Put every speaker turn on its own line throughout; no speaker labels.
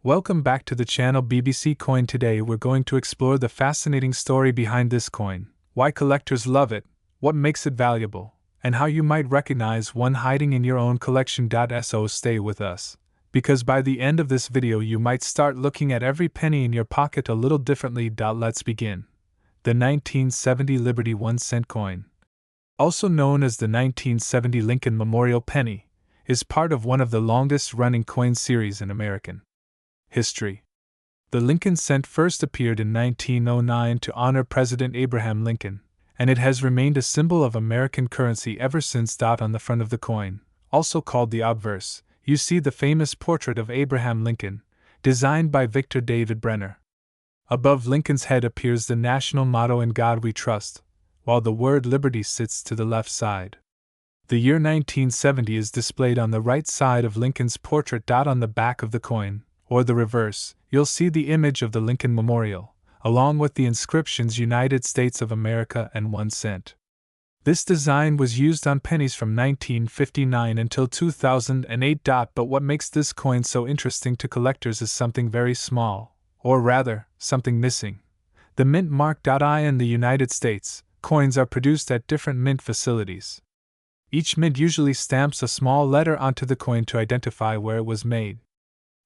Welcome back to the channel BBC Coin. Today we're going to explore the fascinating story behind this coin, why collectors love it, what makes it valuable, and how you might recognize one hiding in your own collection. So stay with us, because by the end of this video you might start looking at every penny in your pocket a little differently. Let's begin. The 1970 Liberty 1-cent coin, also known as the 1970 Lincoln Memorial Penny, is part of one of the longest-running coin series in American history. The Lincoln cent first appeared in 1909 to honor President Abraham Lincoln, and it has remained a symbol of American currency ever since. On the front of the coin, also called the obverse, you see the famous portrait of Abraham Lincoln, designed by Victor David Brenner. Above Lincoln's head appears the national motto "In God We Trust," while the word liberty sits to the left side. The year 1970 is displayed on the right side of Lincoln's portrait. On the back of the coin, or the reverse, you'll see the image of the Lincoln Memorial, along with the inscriptions United States of America and 1 cent. This design was used on pennies from 1959 until 2008. But what makes this coin so interesting to collectors is something very small, or rather, something missing: the mint mark. In the United States, coins are produced at different mint facilities. Each mint usually stamps a small letter onto the coin to identify where it was made.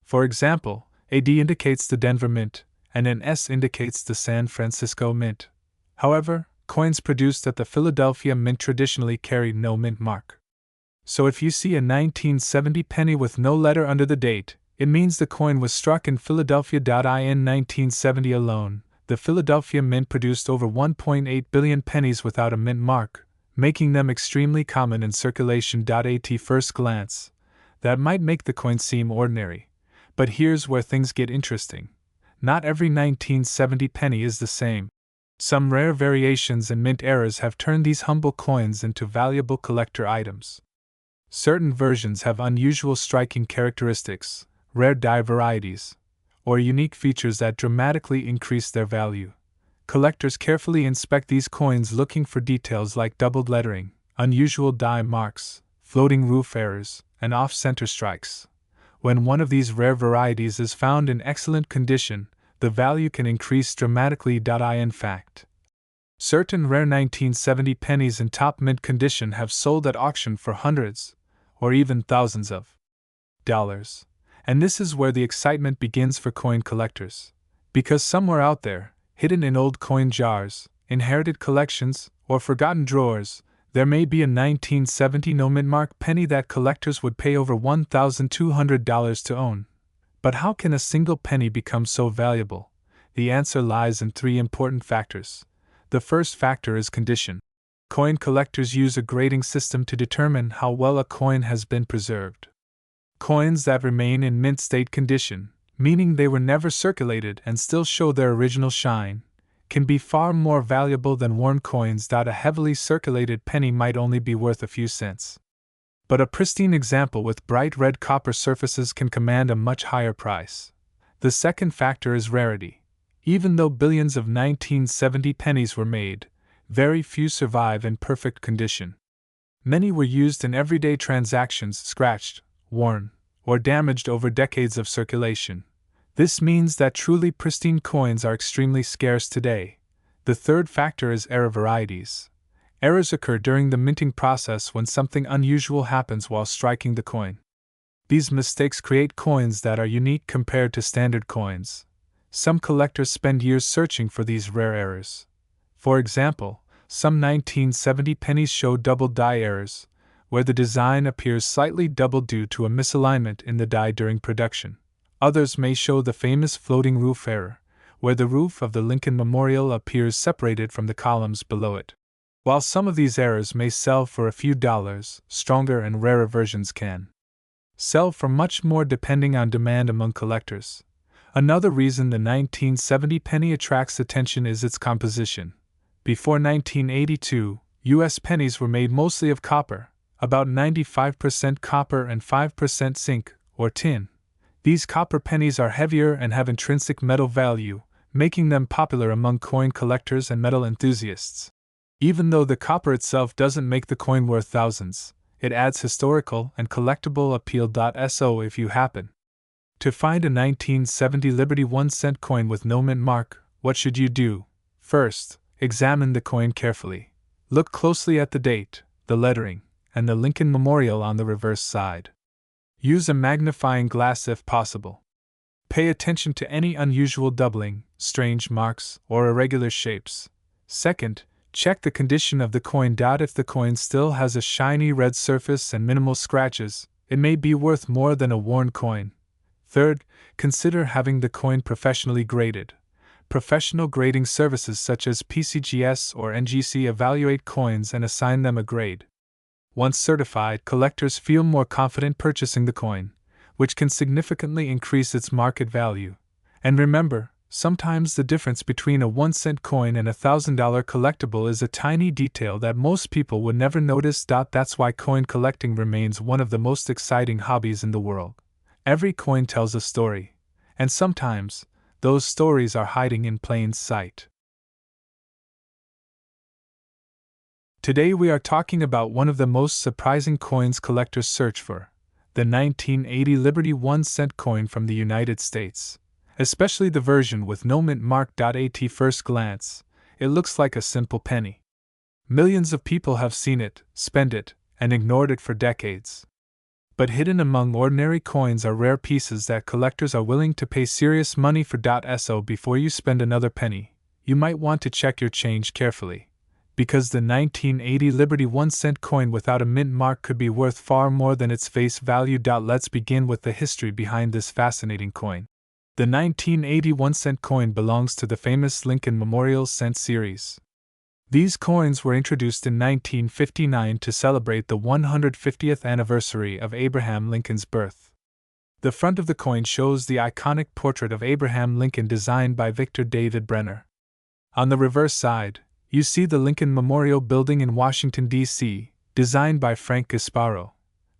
For example, a D indicates the Denver Mint, and an S indicates the San Francisco Mint. However, coins produced at the Philadelphia Mint traditionally carry no mint mark. So if you see a 1970 penny with no letter under the date, it means the coin was struck in Philadelphia. In 1970 alone, the Philadelphia Mint produced over 1.8 billion pennies without a mint mark, making them extremely common in circulation. At first glance, that might make the coin seem ordinary. But here's where things get interesting. Not every 1970 penny is the same. Some rare variations and mint errors have turned these humble coins into valuable collector items. Certain versions have unusual striking characteristics, rare die varieties, or unique features that dramatically increase their value. Collectors carefully inspect these coins looking for details like doubled lettering, unusual die marks, floating roof errors, and off-center strikes. When one of these rare varieties is found in excellent condition, the value can increase dramatically. In fact, certain rare 1970 pennies in top mint condition have sold at auction for hundreds, or even thousands of dollars. And this is where the excitement begins for coin collectors. Because somewhere out there, hidden in old coin jars, inherited collections, or forgotten drawers, there may be a 1970 no mint mark penny that collectors would pay over $1,200 to own. But how can a single penny become so valuable? The answer lies in three important factors. The first factor is condition. Coin collectors use a grading system to determine how well a coin has been preserved. Coins that remain in mint state condition, meaning they were never circulated and still show their original shine, can be far more valuable than worn coins. A heavily circulated penny might only be worth a few cents. But a pristine example with bright red copper surfaces can command a much higher price. The second factor is rarity. Even though billions of 1970 pennies were made, very few survive in perfect condition. Many were used in everyday transactions, scratched, worn, or damaged over decades of circulation. This means that truly pristine coins are extremely scarce today. The third factor is error varieties. Errors occur during the minting process when something unusual happens while striking the coin. These mistakes create coins that are unique compared to standard coins. Some collectors spend years searching for these rare errors. For example, some 1970 pennies show double die errors, where the design appears slightly doubled due to a misalignment in the die during production. Others may show the famous floating roof error, where the roof of the Lincoln Memorial appears separated from the columns below it. While some of these errors may sell for a few dollars, stronger and rarer versions can sell for much more depending on demand among collectors. Another reason the 1970 penny attracts attention is its composition. Before 1982, U.S. pennies were made mostly of copper, about 95% copper and 5% zinc, or tin. These copper pennies are heavier and have intrinsic metal value, making them popular among coin collectors and metal enthusiasts. Even though the copper itself doesn't make the coin worth thousands, it adds historical and collectible appeal. So if you happen To find a 1970 Liberty 1-cent coin with no mint mark, what should you do? First, examine the coin carefully. Look closely at the date, the lettering, and the Lincoln Memorial on the reverse side. Use a magnifying glass if possible. Pay attention to any unusual doubling, strange marks, or irregular shapes. Second, check the condition of the coin. If the coin still has a shiny red surface and minimal scratches, it may be worth more than a worn coin. Third, consider having the coin professionally graded. Professional grading services such as PCGS or NGC evaluate coins and assign them a grade. Once certified, collectors feel more confident purchasing the coin, which can significantly increase its market value. And remember, sometimes the difference between a 1-cent coin and a $1,000 collectible is a tiny detail that most people would never notice. That's why coin collecting remains one of the most exciting hobbies in the world. Every coin tells a story, and sometimes, those stories are hiding in plain sight. Today we are talking about one of the most surprising coins collectors search for, the 1980 Liberty 1-cent coin from the United States. Especially the version with no mint mark. At first glance, it looks like a simple penny. Millions of people have seen it, spent it, and ignored it for decades. But hidden among ordinary coins are rare pieces that collectors are willing to pay serious money for. So before you spend another penny, you might want to check your change carefully, because the 1980 Liberty 1-cent coin without a mint mark could be worth far more than its face value. Let's begin with the history behind this fascinating coin. The 1980 1-cent coin belongs to the famous Lincoln Memorial Cent series. These coins were introduced in 1959 to celebrate the 150th anniversary of Abraham Lincoln's birth. The front of the coin shows the iconic portrait of Abraham Lincoln designed by Victor David Brenner. On the reverse side, you see the Lincoln Memorial Building in Washington, D.C., designed by Frank Gasparo.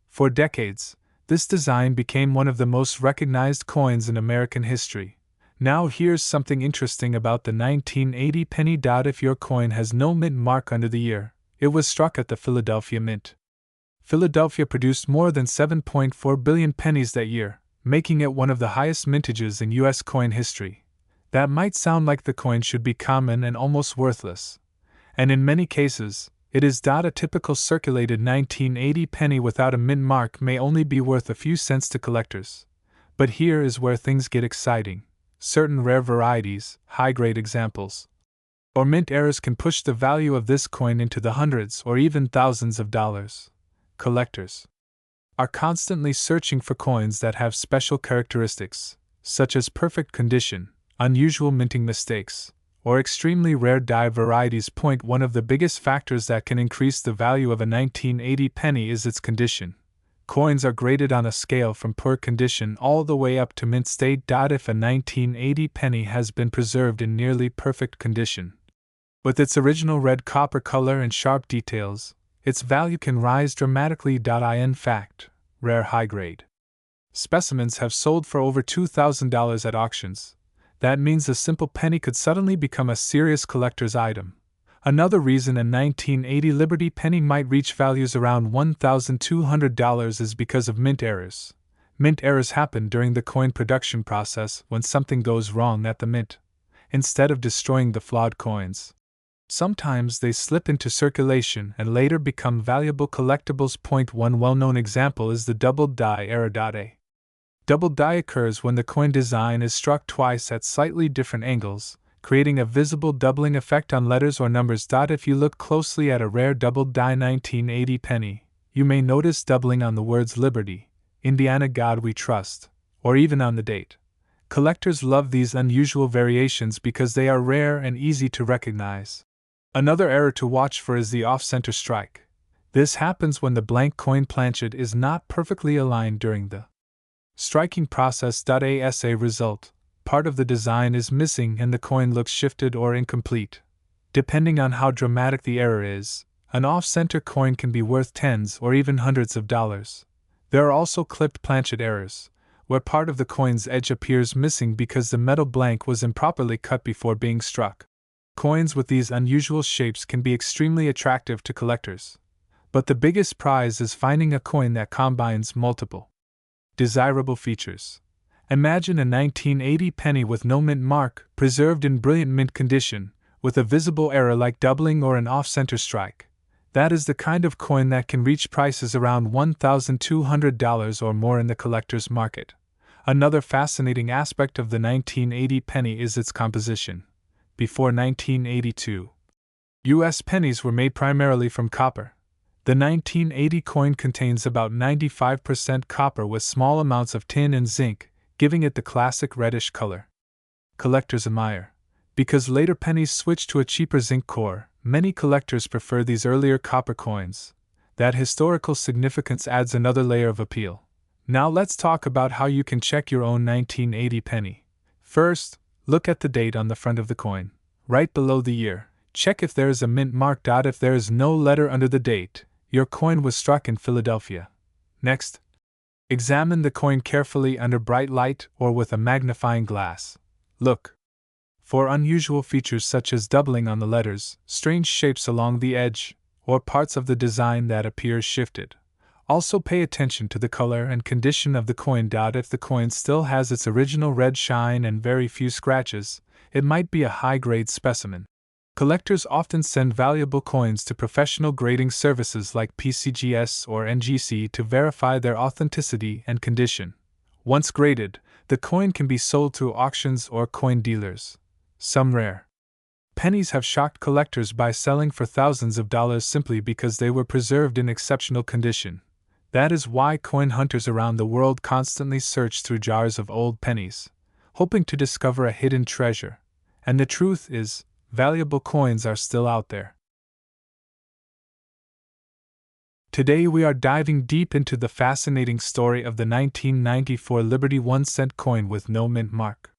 For decades, this design became one of the most recognized coins in American history. Now here's something interesting about the 1980 penny. If your coin has no mint mark under the year, it was struck at the Philadelphia Mint. Philadelphia produced more than 7.4 billion pennies that year, making it one of the highest mintages in U.S. coin history. That might sound like the coin should be common and almost worthless. And in many cases, it is. A typical circulated 1980 penny without a mint mark may only be worth a few cents to collectors. But here is where things get exciting. Certain rare varieties, high-grade examples, or mint errors can push the value of this coin into the hundreds or even thousands of dollars. Collectors are constantly searching for coins that have special characteristics, such as perfect condition, unusual minting mistakes, or extremely rare die varieties. One of the biggest factors that can increase the value of a 1980 penny is its condition. Coins are graded on a scale from poor condition all the way up to mint state. If a 1980 penny has been preserved in nearly perfect condition, with its original red copper color and sharp details, its value can rise dramatically. In fact, rare high-grade specimens have sold for over $2,000 at auctions. That means a simple penny could suddenly become a serious collector's item. Another reason a 1980 Liberty penny might reach values around $1,200 is because of mint errors. Mint errors happen during the coin production process when something goes wrong at the mint. Instead of destroying the flawed coins, sometimes they slip into circulation and later become valuable collectibles. One well-known example is the double die error. A double die occurs when the coin design is struck twice at slightly different angles, creating a visible doubling effect on letters or numbers. If you look closely at a rare double die 1980 penny, you may notice doubling on the words Liberty, Indiana God We Trust, or even on the date. Collectors love these unusual variations because they are rare and easy to recognize. Another error to watch for is the off-center strike. This happens when the blank coin planchet is not perfectly aligned during the striking process. As a result, part of the design is missing and the coin looks shifted or incomplete. Depending on how dramatic the error is, an off-center coin can be worth tens or even hundreds of dollars. There are also clipped planchet errors, where part of the coin's edge appears missing because the metal blank was improperly cut before being struck. Coins with these unusual shapes can be extremely attractive to collectors. But the biggest prize is finding a coin that combines multiple desirable features. Imagine a 1980 penny with no mint mark, preserved in brilliant mint condition, with a visible error like doubling or an off-center strike. That is the kind of coin that can reach prices around $1,200 or more in the collector's market. Another fascinating aspect of the 1980 penny is its composition. Before 1982, U.S. pennies were made primarily from copper. The 1980 coin contains about 95% copper with small amounts of tin and zinc, giving it the classic reddish color. Collectors admire. Because later pennies switched to a cheaper zinc core, many collectors prefer these earlier copper coins. That historical significance adds another layer of appeal. Now let's talk about how you can check your own 1980 penny. First, look at the date on the front of the coin. Right below the year, check if there is a mint mark. If there is no letter under the date, your coin was struck in Philadelphia. Next, examine the coin carefully under bright light or with a magnifying glass. Look for unusual features such as doubling on the letters, strange shapes along the edge, or parts of the design that appear shifted. Also pay attention to the color and condition of the coin. If the coin still has its original red shine and very few scratches, it might be a high-grade specimen. Collectors often send valuable coins to professional grading services like PCGS or NGC to verify their authenticity and condition. Once graded, the coin can be sold through auctions or coin dealers. Some rare pennies have shocked collectors by selling for thousands of dollars simply because they were preserved in exceptional condition. That is why coin hunters around the world constantly search through jars of old pennies, hoping to discover a hidden treasure. And the truth is, valuable coins are still out there. Today we are diving deep into the fascinating story of the 1994 Liberty 1-cent coin with no mint mark.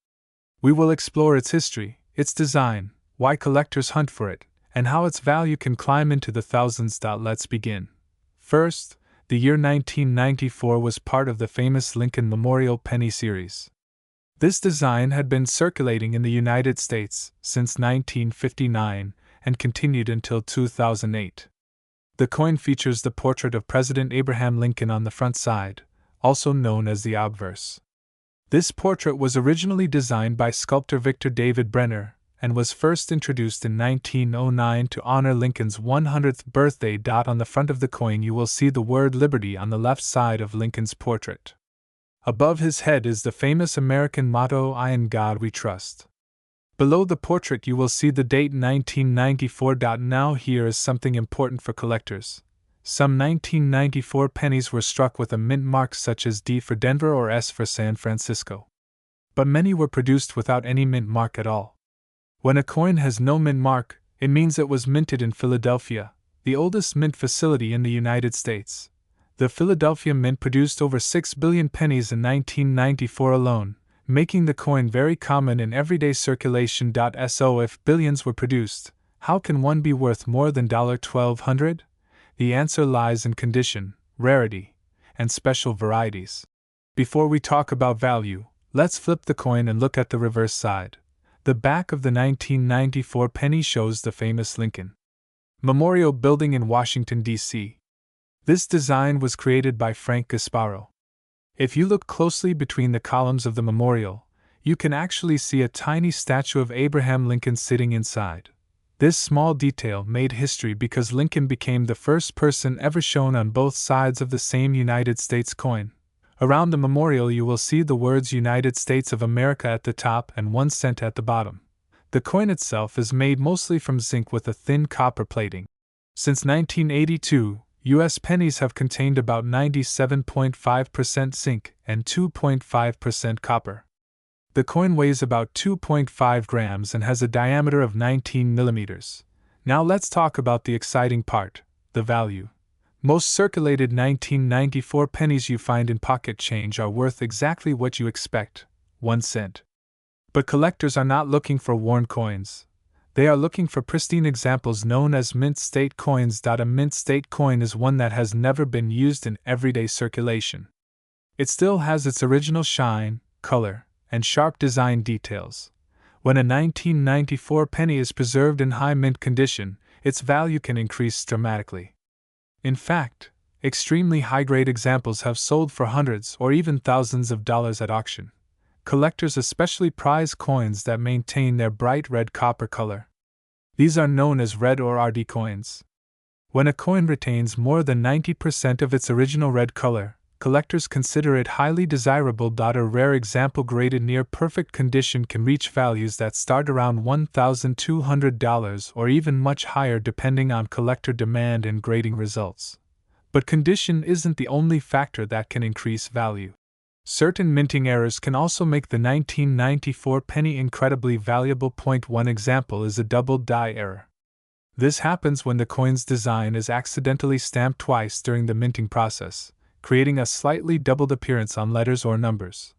We will explore its history, its design, why collectors hunt for it, and how its value can climb into the thousands. Let's begin. First, the year 1994 was part of the famous Lincoln Memorial Penny series. This design had been circulating in the United States since 1959 and continued until 2008. The coin features the portrait of President Abraham Lincoln on the front side, also known as the obverse. This portrait was originally designed by sculptor Victor David Brenner and was first introduced in 1909 to honor Lincoln's 100th birthday. On the front of the coin you will see the word Liberty on the left side of Lincoln's portrait. Above his head is the famous American motto, "I in God we trust." Below the portrait you will see the date 1994. Now here is something important for collectors. Some 1994 pennies were struck with a mint mark such as D for Denver or S for San Francisco. But many were produced without any mint mark at all. When a coin has no mint mark, it means it was minted in Philadelphia, the oldest mint facility in the United States. The Philadelphia Mint produced over 6 billion pennies in 1994 alone, making the coin very common in everyday circulation. So if billions were produced, how can one be worth more than $1,200? The answer lies in condition, rarity, and special varieties. Before we talk about value, let's flip the coin and look at the reverse side. The back of the 1994 penny shows the famous Lincoln Memorial Building in Washington, D.C. This design was created by Frank Gasparo. If you look closely between the columns of the memorial, you can actually see a tiny statue of Abraham Lincoln sitting inside. This small detail made history because Lincoln became the first person ever shown on both sides of the same United States coin. Around the memorial you will see the words United States of America at the top and 1 cent at the bottom. The coin itself is made mostly from zinc with a thin copper plating. Since 1982, U.S. pennies have contained about 97.5% zinc and 2.5% copper. The coin weighs about 2.5 grams and has a diameter of 19 millimeters. Now let's talk about the exciting part, the value. Most circulated 1994 pennies you find in pocket change are worth exactly what you expect, 1 cent. But collectors are not looking for worn coins. They are looking for pristine examples known as mint state coins. A mint state coin is one that has never been used in everyday circulation. It still has its original shine, color, and sharp design details. When a 1994 penny is preserved in high mint condition, its value can increase dramatically. In fact, extremely high-grade examples have sold for hundreds or even thousands of dollars at auction. collectors especially prize coins that maintain their bright red copper color. These are known as red or RD coins. When a coin retains more than 90% of its original red color, collectors consider it highly desirable. A rare example graded near perfect condition can reach values that start around $1,200 or even much higher depending on collector demand and grading results. But condition isn't the only factor that can increase value. Certain minting errors can also make the 1994 penny incredibly valuable. One example is a double die error. This happens when the coin's design is accidentally stamped twice during the minting process, creating a slightly doubled appearance on letters or numbers.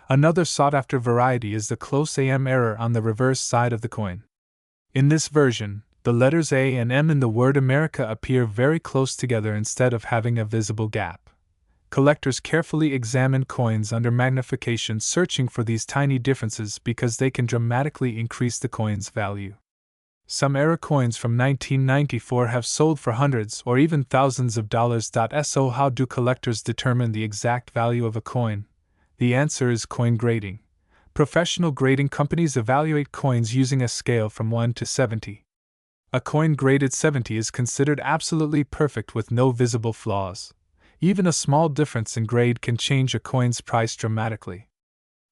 Another sought-after variety is the close AM error on the reverse side of the coin. In this version, the letters A and M in the word America appear very close together instead of having a visible gap. Collectors carefully examine coins under magnification, searching for these tiny differences because they can dramatically increase the coin's value. Some error coins from 1994 have sold for hundreds or even thousands of dollars. So how do collectors determine the exact value of a coin? The answer is coin grading. Professional grading companies evaluate coins using a scale from 1 to 70. A coin graded 70 is considered absolutely perfect with no visible flaws. Even a small difference in grade can change a coin's price dramatically.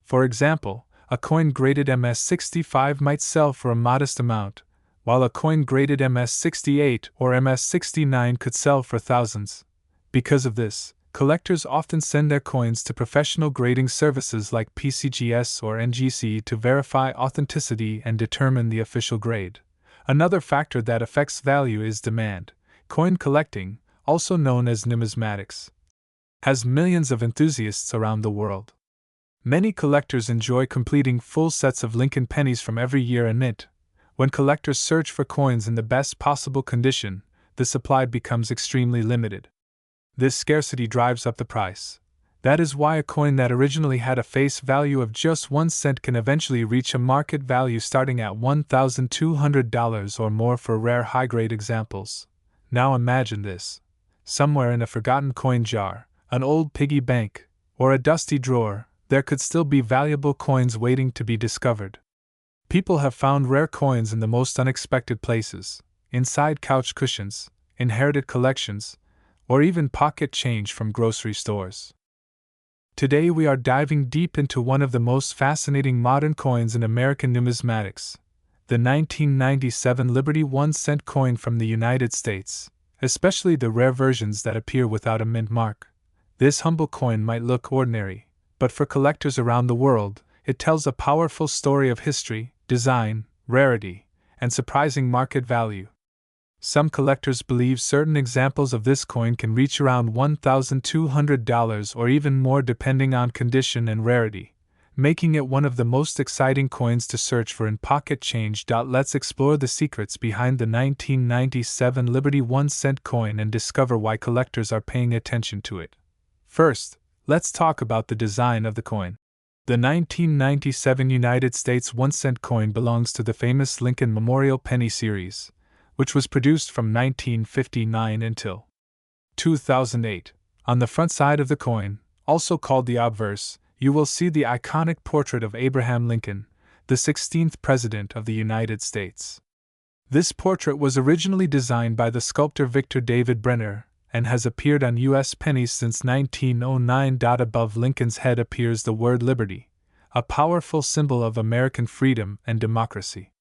For example, a coin graded MS65 might sell for a modest amount, while a coin graded MS68 or MS69 could sell for thousands. Because of this, collectors often send their coins to professional grading services like PCGS or NGC to verify authenticity and determine the official grade. Another factor that affects value is demand. Coin collecting, also known as numismatics, has millions of enthusiasts around the world. Many collectors enjoy completing full sets of Lincoln pennies from every year and mint. When collectors search for coins in the best possible condition, the supply becomes extremely limited. This scarcity drives up the price. That is why a coin that originally had a face value of just 1 cent can eventually reach a market value starting at $1,200 or more for rare high-grade examples. Now imagine this. Somewhere in a forgotten coin jar, an old piggy bank, or a dusty drawer, there could still be valuable coins waiting to be discovered. People have found rare coins in the most unexpected places, inside couch cushions, inherited collections, or even pocket change from grocery stores. Today we are diving deep into one of the most fascinating modern coins in American numismatics, the 1997 Liberty 1-cent coin from the United States, especially the rare versions that appear without a mint mark. This humble coin might look ordinary, but for collectors around the world, it tells a powerful story of history, design, rarity, and surprising market value. Some collectors believe certain examples of this coin can reach around $1,200 or even more depending on condition and rarity, making it one of the most exciting coins to search for in pocket change. Let's explore the secrets behind the 1997 Liberty 1-cent coin and discover why collectors are paying attention to it. First, let's talk about the design of the coin. The 1997 United States 1-cent coin belongs to the famous Lincoln Memorial Penny Series, which was produced from 1959 until 2008. On the front side of the coin, also called the obverse, you will see the iconic portrait of Abraham Lincoln, the 16th President of the United States. This portrait was originally designed by the sculptor Victor David Brenner and has appeared on U.S. pennies since 1909. Above Lincoln's head appears the word Liberty, a powerful symbol of American freedom and democracy.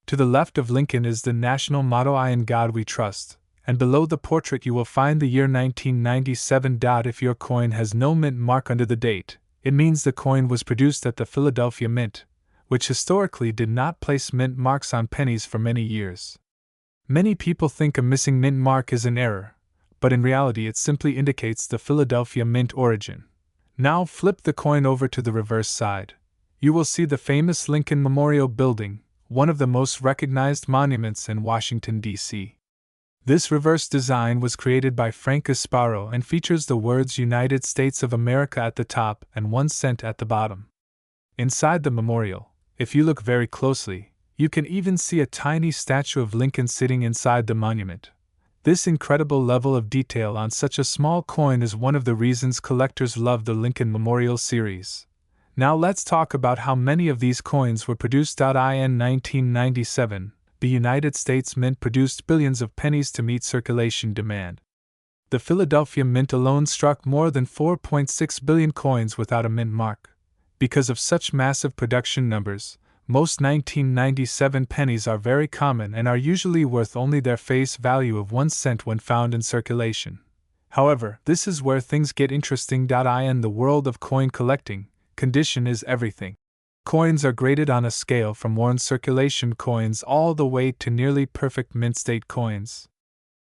To the left of Lincoln is the national motto, "I in God we trust," and below the portrait you will find the year 1997. If your coin has no mint mark under the date, it means the coin was produced at the Philadelphia Mint, which historically did not place mint marks on pennies for many years. Many people think a missing mint mark is an error, but in reality it simply indicates the Philadelphia Mint origin. Now flip the coin over to the reverse side. You will see the famous Lincoln Memorial Building, one of the most recognized monuments in Washington, D.C. This reverse design was created by Frank Gasparo and features the words United States of America at the top and 1 cent at the bottom. Inside the memorial, if you look very closely, you can even see a tiny statue of Lincoln sitting inside the monument. This incredible level of detail on such a small coin is one of the reasons collectors love the Lincoln Memorial series. Now let's talk about how many of these coins were produced. In 1997, the United States Mint produced billions of pennies to meet circulation demand. The Philadelphia Mint alone struck more than 4.6 billion coins without a mint mark. Because of such massive production numbers, most 1997 pennies are very common and are usually worth only their face value of 1 cent when found in circulation. However, this is where things get interesting. In the world of coin collecting, condition is everything. Coins are graded on a scale from worn circulation coins all the way to nearly perfect mint state coins.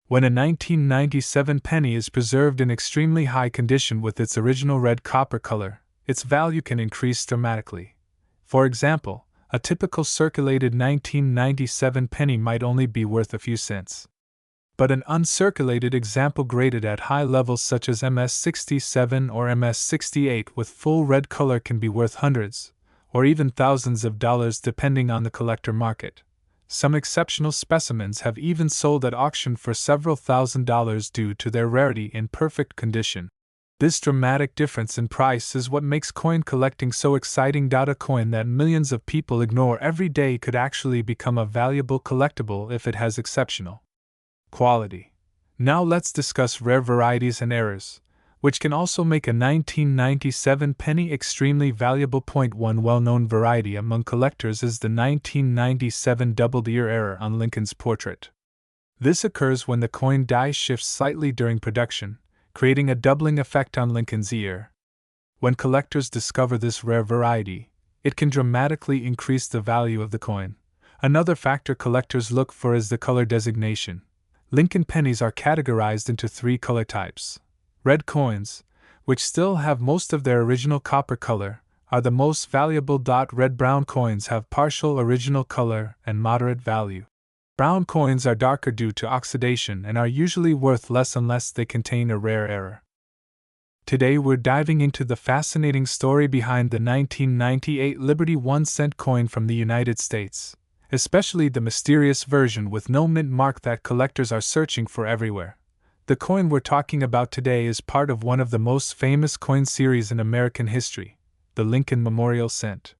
When a 1997 penny is preserved in extremely high condition with its original red copper color, its value can increase dramatically. For example, a typical circulated 1997 penny might only be worth a few cents. But an uncirculated example graded at high levels such as MS-67 or MS-68 with full red color can be worth hundreds, or even thousands of dollars depending on the collector market. Some exceptional specimens have even sold at auction for several $1,000s due to their rarity and perfect condition. This dramatic difference in price is what makes coin collecting so exciting. A coin that millions of people ignore every day could actually become a valuable collectible if it has exceptional quality. Now let's discuss rare varieties and errors, which can also make a 1997 penny extremely valuable. One well-known variety among collectors is the 1997 doubled ear error on Lincoln's portrait. This occurs when the coin die shifts slightly during production, creating a doubling effect on Lincoln's ear. When collectors discover this rare variety, it can dramatically increase the value of the coin. Another factor collectors look for is the color designation. Lincoln pennies are categorized into 3 color types. Red coins, which still have most of their original copper color, are the most valuable. Red-brown coins have partial original color and moderate value. Brown coins are darker due to oxidation and are usually worth less unless they contain a rare error. Today we're diving into the fascinating story behind the 1998 Liberty 1-cent coin from the United States, especially the mysterious version with no mint mark that collectors are searching for everywhere. The coin we're talking about today is part of one of the most famous coin series in American history, the Lincoln Memorial Cent.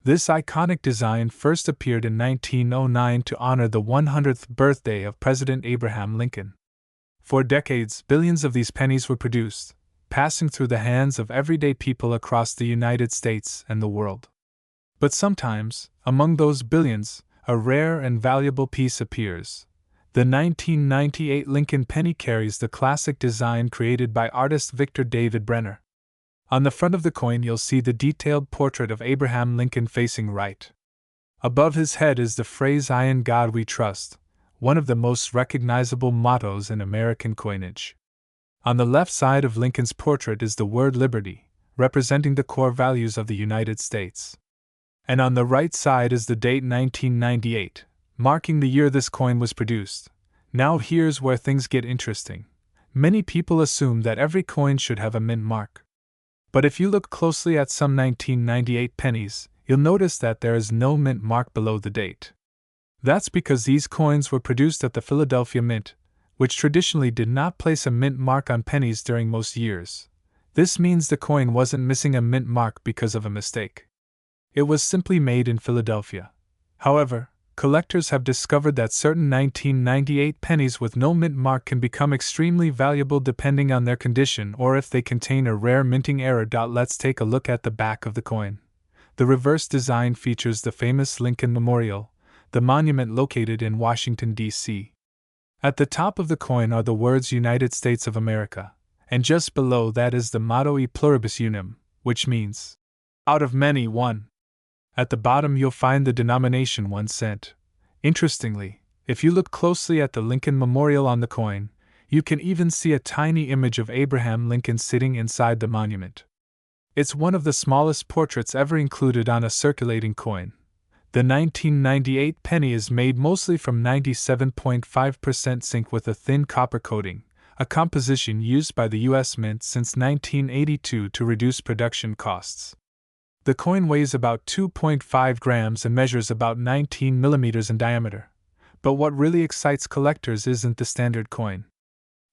This iconic design first appeared in 1909 to honor the 100th birthday of President Abraham Lincoln. For decades, billions of these pennies were produced, passing through the hands of everyday people across the United States and the world. But sometimes, among those billions, a rare and valuable piece appears. The 1998 Lincoln penny carries the classic design created by artist Victor David Brenner. On the front of the coin you'll see the detailed portrait of Abraham Lincoln facing right. Above his head is the phrase "In God We Trust," one of the most recognizable mottos in American coinage. On the left side of Lincoln's portrait is the word liberty, representing the core values of the United States. And on the right side is the date 1998, marking the year this coin was produced. Now here's where things get interesting. Many people assume that every coin should have a mint mark. But if you look closely at some 1998 pennies, you'll notice that there is no mint mark below the date. That's because these coins were produced at the Philadelphia Mint, which traditionally did not place a mint mark on pennies during most years. This means the coin wasn't missing a mint mark because of a mistake. It was simply made in Philadelphia. However, collectors have discovered that certain 1998 pennies with no mint mark can become extremely valuable depending on their condition or if they contain a rare minting error. Let's take a look at the back of the coin. The reverse design features the famous Lincoln Memorial, the monument located in Washington, D.C. At the top of the coin are the words United States of America, and just below that is the motto E Pluribus Unum, which means, out of many, one. At the bottom you'll find the denomination 1 cent. Interestingly, if you look closely at the Lincoln Memorial on the coin, you can even see a tiny image of Abraham Lincoln sitting inside the monument. It's one of the smallest portraits ever included on a circulating coin. The 1998 penny is made mostly from 97.5% zinc with a thin copper coating, a composition used by the U.S. Mint since 1982 to reduce production costs. The coin weighs about 2.5 grams and measures about 19 millimeters in diameter. But what really excites collectors isn't the standard coin.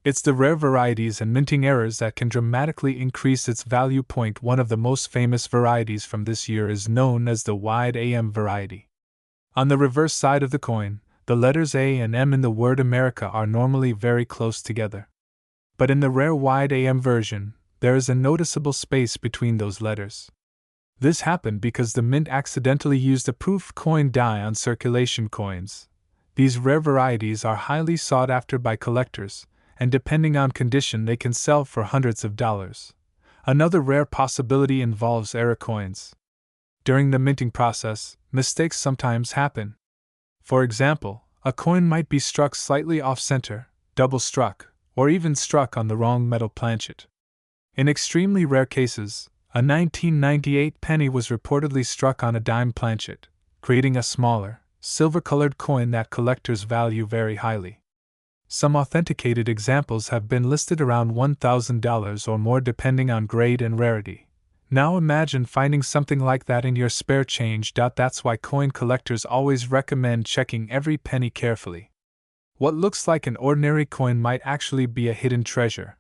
It's the rare varieties and minting errors that can dramatically increase its value. One of the most famous varieties from this year is known as the wide AM variety. On the reverse side of the coin, the letters A and M in the word America are normally very close together. But in the rare wide AM version, there is a noticeable space between those letters. This happened because the mint accidentally used a proof coin die on circulation coins. These rare varieties are highly sought after by collectors, and depending on condition they can sell for hundreds of dollars. Another rare possibility involves error coins. During the minting process, mistakes sometimes happen. For example, a coin might be struck slightly off-center, double struck, or even struck on the wrong metal planchet. In extremely rare cases, a 1998 penny was reportedly struck on a dime planchet, creating a smaller, silver-colored coin that collectors value very highly. Some authenticated examples have been listed around $1,000 or more depending on grade and rarity. Now imagine finding something like that in your spare change. That's why coin collectors always recommend checking every penny carefully. What looks like an ordinary coin might actually be a hidden treasure.